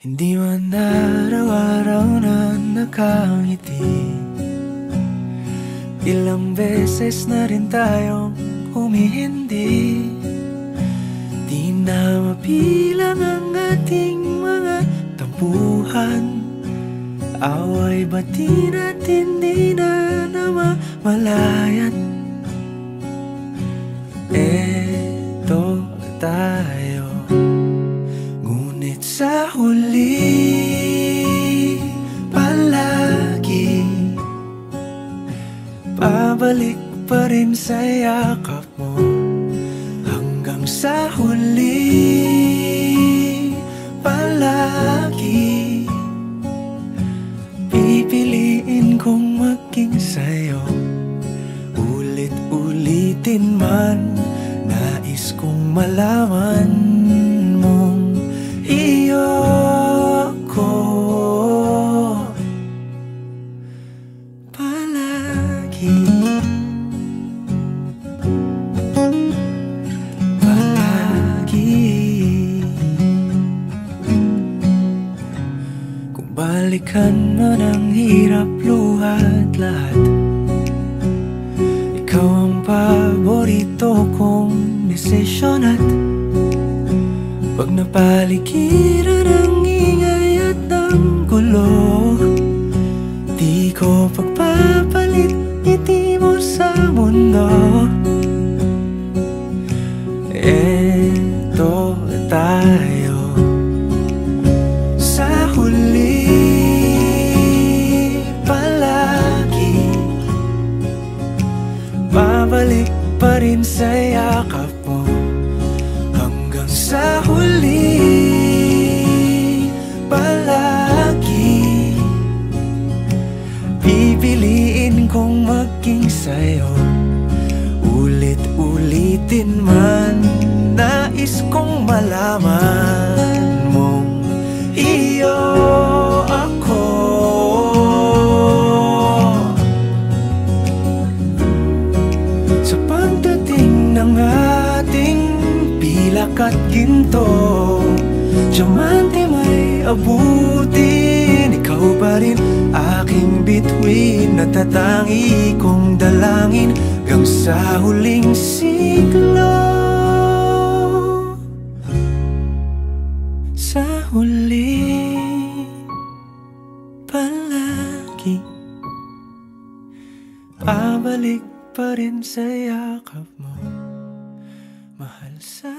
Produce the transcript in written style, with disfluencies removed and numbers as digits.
Hindi man araw-araw na nakangiti. Ilang beses na rin tayong humihindi. Di na mapilang ang ating mga tampuhan. Away bati natin di na namamalayan. Eto tayo, ngunit sa huli palagi pabalik pa rin sa yakap mo. Hanggang sa huli palagi pipiliin kong maging sa'yo. Ulit-ulitin man, nais kong malaman mong iyo ako palagi. Kung balikan man ang hirap, luhat lahat, ikaw ang paborito kong desisyon. At pag napaligiran ang ingay at ang gulo, di ko pagpapalit ngiti mo sa mundo. Eto tayo sa huli palagi, babalik pa rin sa yakap mo. Hanggang sa huli palagi pipiliin kong maging sa'yo. Ulit-ulitin man, nais kong malaman mong iyo ako. Sa pagdating ng ating pilak at ginto, diamante may abutin, ikaw pa rin aking bituin. Natatangi kong dalangin hanggang sa huling siglo. Sa huli palagi pabalik pa rin sa yakap mo, mahal sa